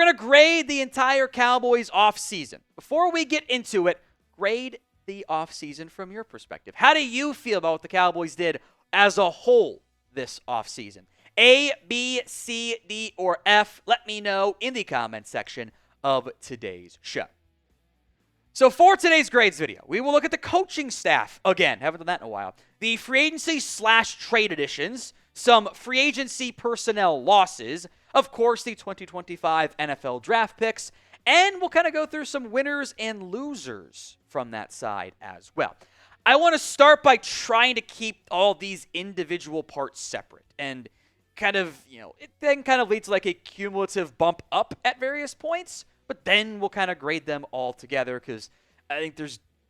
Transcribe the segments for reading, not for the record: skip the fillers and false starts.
We're going to grade the entire Cowboys offseason. Before we get into it, grade the offseason from your perspective. How do you feel about what the Cowboys did as a whole this offseason? A, B, C, D, or F? Let me know in the comment section of today's show. So for today's grades video, we will look at the coaching staff again. Haven't done that in a while. The free agency / trade additions, some free agency personnel losses, of course, the 2025 NFL draft picks, and we'll kind of go through some winners and losers from that side as well. I want to start by trying to keep all these individual parts separate and kind of, it then kind of leads to like a cumulative bump up at various points, but then we'll kind of grade them all together because I think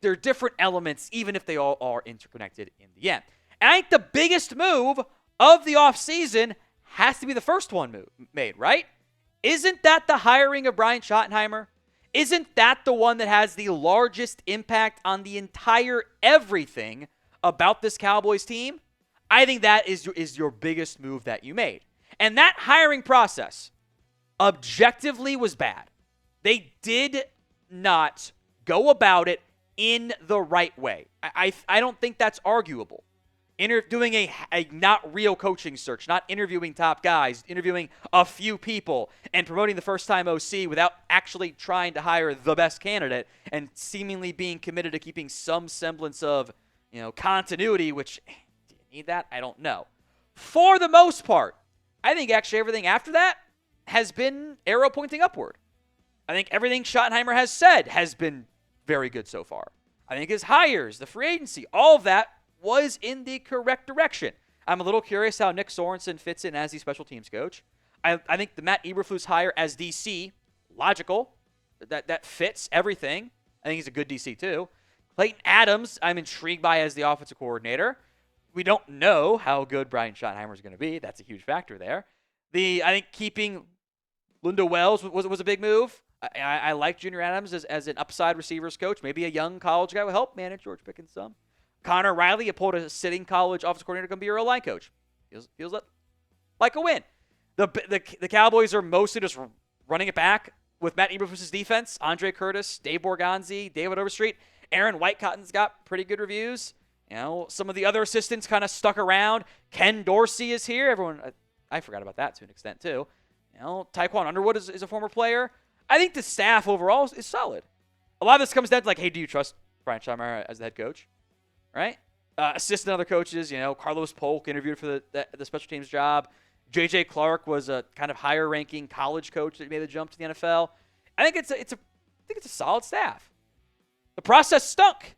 there are different elements, even if they all are interconnected in the end. And I think the biggest move of the offseason has to be the first one made, right? Isn't that the hiring of Brian Schottenheimer? Isn't that the one that has the largest impact on the entire everything about this Cowboys team? I think that is your biggest move that you made. And that hiring process objectively was bad. They did not go about it in the right way. I don't think that's arguable. Doing a not real coaching search, not interviewing top guys, interviewing a few people, and promoting the first-time OC without actually trying to hire the best candidate and seemingly being committed to keeping some semblance of, continuity, which, do you need that? I don't know. For the most part, I think actually everything after that has been arrow pointing upward. I think everything Schottenheimer has said has been very good so far. I think his hires, the free agency, all of that was in the correct direction. I'm a little curious how Nick Sorensen fits in as the special teams coach. I think the Matt Eberflus hire as DC, logical. That fits everything. I think he's a good DC too. Clayton Adams, I'm intrigued by as the offensive coordinator. We don't know how good Brian Schottenheimer is going to be. That's a huge factor there. I think keeping Lindo Wells was a big move. I like Junior Adams as an upside receivers coach. Maybe a young college guy will help manage George Pickens some. Connor Riley, you pulled a sitting college offensive coordinator, going to be your line coach. Feels like a win. The Cowboys are mostly just running it back with Matt Eberflus' defense. Andre Curtis, Dave Borgonzi, David Overstreet. Aaron Whitecotton's got pretty good reviews. Some of the other assistants kind of stuck around. Ken Dorsey is here. I forgot about that to an extent too. Tyquan Underwood is a former player. I think the staff overall is solid. A lot of this comes down to like, hey, do you trust Brian Schottenheimer as the head coach? Right? Assistant other coaches, Carlos Polk interviewed for the special teams job. J.J. Clark was a kind of higher-ranking college coach that made the jump to the NFL. I think it's a solid staff. The process stunk.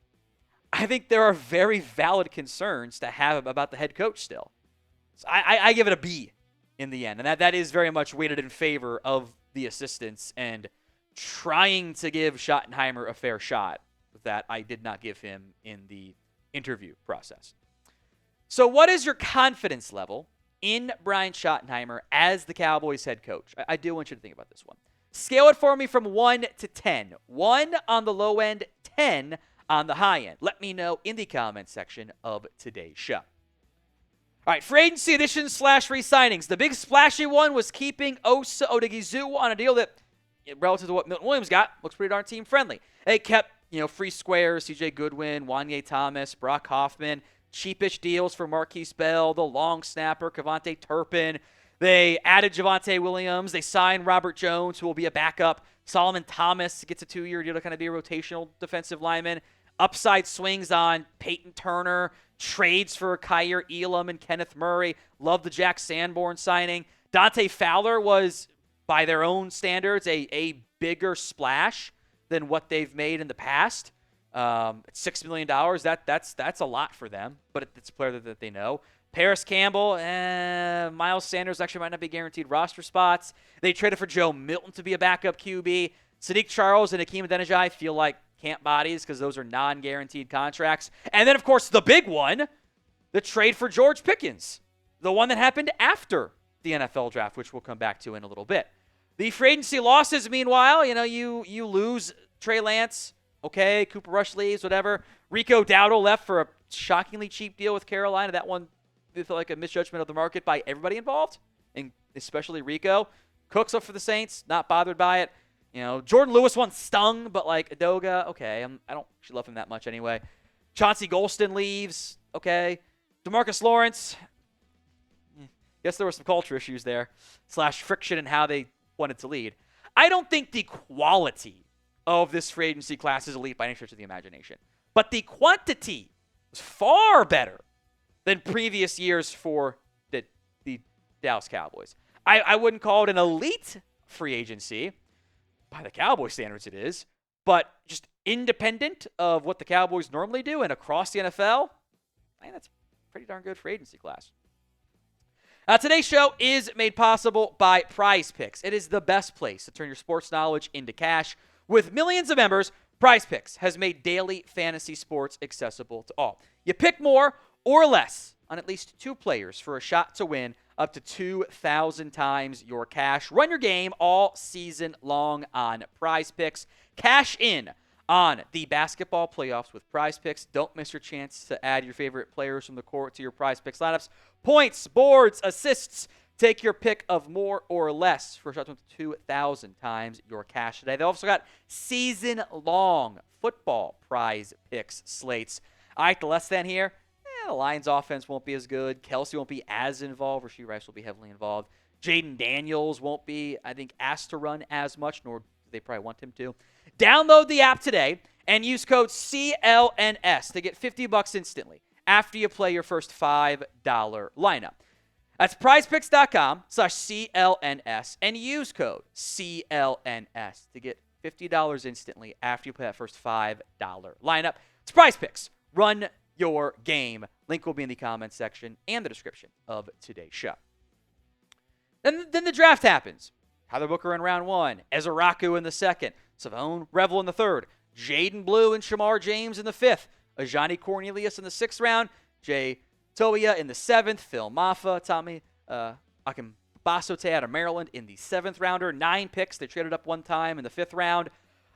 I think there are very valid concerns to have about the head coach still. So I give it a B in the end, and that is very much weighted in favor of the assistants and trying to give Schottenheimer a fair shot that I did not give him in the interview process. So what is your confidence level in Brian Schottenheimer as the Cowboys head coach? I do want you to think about this one. Scale it for me from 1 to 10. 1 on the low end, 10 on the high end. Let me know in the comments section of today's show. All right, free agency additions / re-signings. The big splashy one was keeping Osa Odighizuwa on a deal that, relative to what Milton Williams got, looks pretty darn team-friendly. They kept free squares, CJ Goodwin, Juanyeh Thomas, Brock Hoffman, cheapish deals for Marquise Bell, the long snapper, Kevontae Turpin. They added Javonte Williams. They signed Robert Jones, who will be a backup. Solomon Thomas gets a 2-year deal to kind of be a rotational defensive lineman. Upside swings on Peyton Turner. Trades for Kyer Elam and Kenneth Murray. Love the Jack Sanborn signing. Dante Fowler was, by their own standards, a bigger splash than what they've made in the past. $6 million, that's a lot for them, but it's a player that they know. Paris Campbell, Miles Sanders actually might not be guaranteed roster spots. They traded for Joe Milton to be a backup QB. Sadiq Charles and Hakeem Adeniji feel like camp bodies because those are non-guaranteed contracts. And then, of course, the big one, the trade for George Pickens, the one that happened after the NFL draft, which we'll come back to in a little bit. The free agency losses, meanwhile, you lose Trey Lance. Okay, Cooper Rush leaves, whatever. Rico Dowdle left for a shockingly cheap deal with Carolina. That one felt like a misjudgment of the market by everybody involved, and especially Rico. Cooks up for the Saints, not bothered by it. Jordan Lewis once stung, but like Udoga, okay. I don't actually love him that much anyway. Chauncey Golston leaves, okay. DeMarcus Lawrence, guess there were some culture issues there, / friction in how they wanted to lead. I don't think the quality of this free agency class is elite by any stretch of the imagination, but the quantity was far better than previous years for the Dallas Cowboys. I wouldn't call it an elite free agency. By the Cowboys standards it is. But just independent of what the Cowboys normally do and across the NFL, I think that's a pretty darn good free agency class. Today's show is made possible by Prize Picks. It is the best place to turn your sports knowledge into cash. With millions of members, Prize Picks has made daily fantasy sports accessible to all. You pick more or less on at least 2 players for a shot to win up to 2,000 times your cash. Run your game all season long on Prize Picks. Cash in on the basketball playoffs with Prize Picks. Don't miss your chance to add your favorite players from the court to your Prize Picks lineups. Points, boards, assists. Take your pick of more or less for a shot to 2,000 times your cash today. They've also got season-long football Prize Picks slates. I like the less than here. The Lions offense won't be as good. Kelsey won't be as involved. Rashee Rice will be heavily involved. Jaden Daniels won't be, I think, asked to run as much, nor do they probably want him to. Download the app today and use code CLNS to get $50 instantly after you play your first $5 lineup. That's prizepicks.com/CLNS and use code CLNS to get $50 instantly after you play that first $5 lineup. It's Prize Picks. Run your game. Link will be in the comments section and the description of today's show. Then the draft happens. Tyler Booker in round 1, Ezaraku in the 2nd, Savone Revel in the 3rd, Jaden Blue and Shamar James in the 5th, Ajani Cornelius in the 6th round, Jay Toia in the 7th, Phil Maffa, Tommy Akinbasote out of Maryland in the 7th rounder. 9 picks. They traded up one time in the 5th round.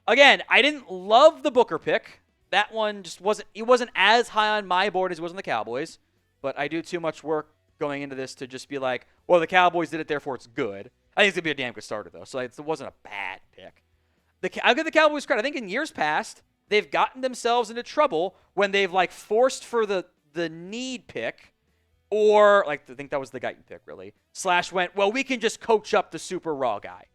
Again, I didn't love the Booker pick. That one just wasn't as high on my board as it was on the Cowboys, but I do too much work going into this to just be like, well, the Cowboys did it, therefore it's good. I think it's going to be a damn good starter, though, so it wasn't a bad pick. I'll give the Cowboys credit. I think in years past, they've gotten themselves into trouble when they've, forced for the need pick, or, I think that was the Guyton pick, really, / went, well, we can just coach up the super raw guy.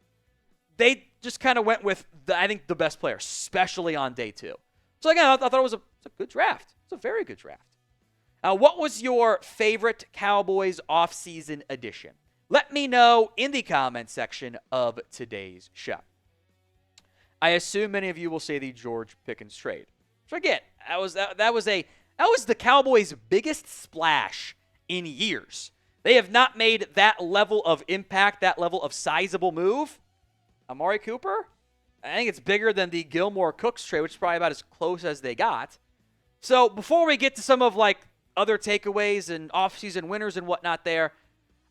They just kind of went with, I think, the best player, especially on day 2. So, again, I thought it was a good draft. It's a very good draft. What was your favorite Cowboys offseason addition? Let me know in the comments section of today's show. I assume many of you will say the George Pickens trade. Which, again, that was the Cowboys' biggest splash in years. They have not made that level of impact, that level of sizable move. Amari Cooper? I think it's bigger than the Gilmore Cooks trade, which is probably about as close as they got. So before we get to some of other takeaways and offseason winners and whatnot there,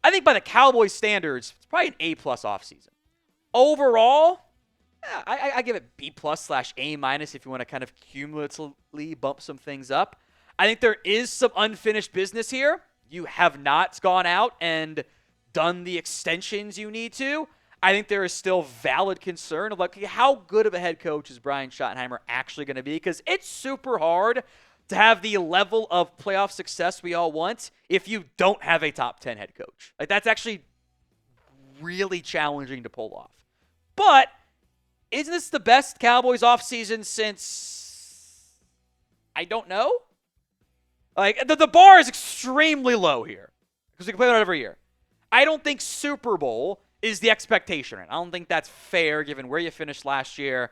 I think by the Cowboys standards, it's probably an A+ offseason. Overall, I give it B+ / A- if you want to kind of cumulatively bump some things up. I think there is some unfinished business here. You have not gone out and done the extensions you need to. I think there is still valid concern of how good of a head coach is Brian Schottenheimer actually going to be, because it's super hard to have the level of playoff success we all want if you don't have a top 10 head coach. That's actually really challenging to pull off. But isn't this the best Cowboys offseason since, I don't know? The bar is extremely low here because we can play that every year. I don't think Super Bowl is the expectation. I don't think that's fair given where you finished last year.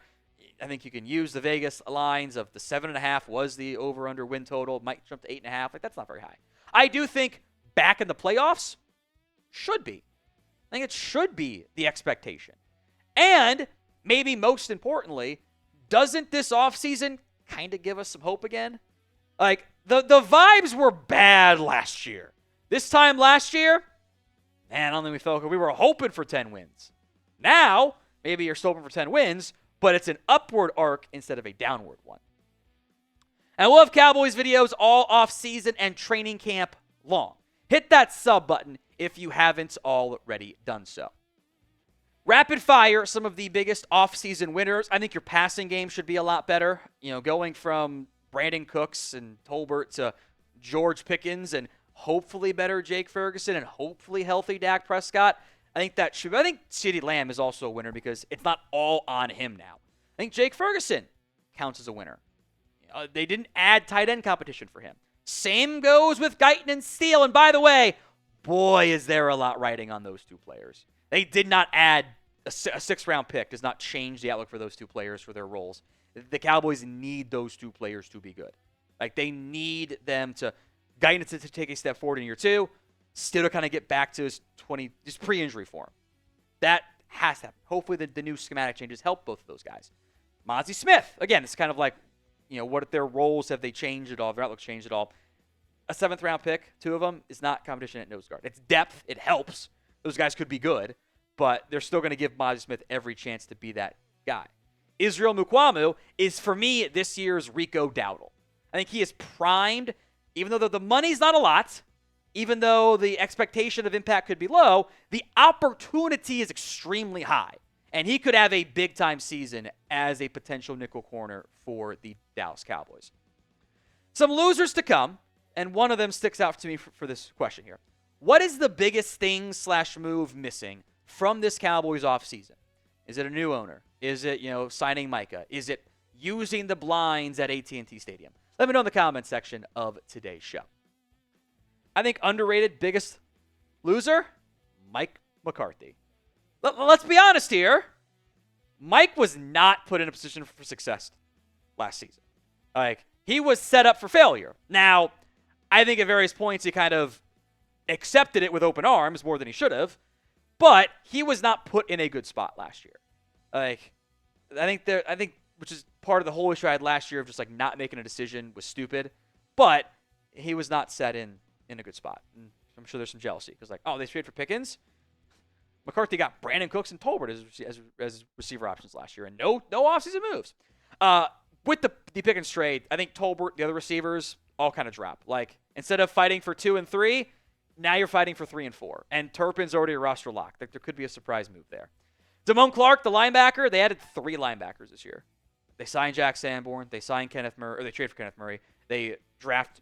I think you can use the Vegas lines of the 7.5 was the over-under win total. Might jump to 8.5. That's not very high. I do think back in the playoffs should be. I think it should be the expectation. And maybe most importantly, doesn't this offseason kind of give us some hope again? The vibes were bad last year. This time last year, man, I don't think we felt good. We were hoping for 10 wins. Now, maybe you're still hoping for 10 wins, but it's an upward arc instead of a downward one. And we'll have Cowboys videos all off-season and training camp long. Hit that sub button if you haven't already done so. Rapid fire, some of the biggest offseason winners. I think your passing game should be a lot better. Going from Brandon Cooks and Tolbert to George Pickens and hopefully better Jake Ferguson and hopefully healthy Dak Prescott. I think CeeDee Lamb is also a winner because it's not all on him now. I think Jake Ferguson counts as a winner. They didn't add tight end competition for him. Same goes with Guyton and Steele. And by the way, boy, is there a lot riding on those two players. They did not add a sixth-round pick. Does not change the outlook for those two players for their roles. The Cowboys need those two players to be good. They need them to Guyton to take a step forward in year 2, Steele to kind of get back to his pre-injury form. That has to happen. Hopefully the new schematic changes help both of those guys. Mozzie Smith, again, it's kind of like, what their roles, have they changed at all? Their outlook changed at all? A 7th-round pick, 2 of them, is not competition at nose guard. It's depth. It helps. Those guys could be good, but they're still going to give Mozzie Smith every chance to be that guy. Israel Mukuamu is, for me, this year's Rico Dowdle. I think he is primed, even though the money's not a lot, even though the expectation of impact could be low, the opportunity is extremely high. And he could have a big-time season as a potential nickel corner for the Dallas Cowboys. Some losers to come, and one of them sticks out to me for this question here. What is the biggest thing / move missing from this Cowboys offseason? Is it a new owner? Is it, signing Micah? Is it using the blinds at AT&T Stadium? Let me know in the comments section of today's show. I think underrated biggest loser, Mike McCarthy. Let's be honest here. Mike was not put in a position for success last season. He was set up for failure. Now, I think at various points he kind of accepted it with open arms more than he should have, but he was not put in a good spot last year. I think which is part of the whole issue I had last year of just not making a decision was stupid, but he was not set in a good spot. And I'm sure there's some jealousy because they traded for Pickens. McCarthy got Brandon Cooks and Tolbert as receiver options last year, and no offseason moves. With the Pickens trade, I think Tolbert, the other receivers, all kind of drop. Instead of fighting for 2 and 3, now you're fighting for 3 and 4. And Turpin's already a roster lock. There could be a surprise move there. Damone Clark, the linebacker, they added 3 linebackers this year. They signed Jack Sanborn. They signed Kenneth Murray, or they traded for Kenneth Murray. They draft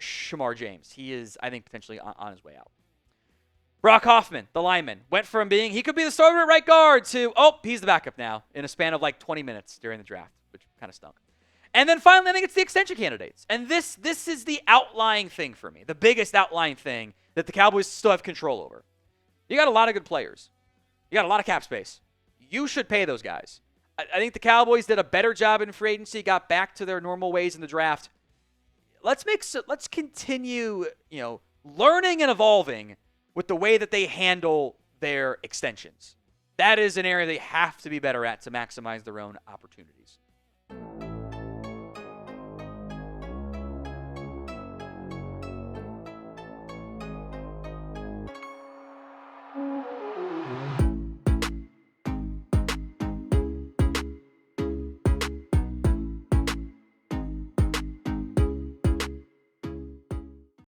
Shamar James. He is, I think, potentially on his way out. Brock Hoffman, the lineman, went from being, he could be the starter at right guard to, he's the backup now in a span of 20 minutes during the draft, which kind of stunk. And then finally, I think it's the extension candidates. And this is the outlying thing for me, the biggest outlying thing that the Cowboys still have control over. You got a lot of good players. You got a lot of cap space. You should pay those guys. I think the Cowboys did a better job in free agency, got back to their normal ways in the draft. Let's continue, learning and evolving with the way that they handle their extensions. That is an area they have to be better at to maximize their own opportunities.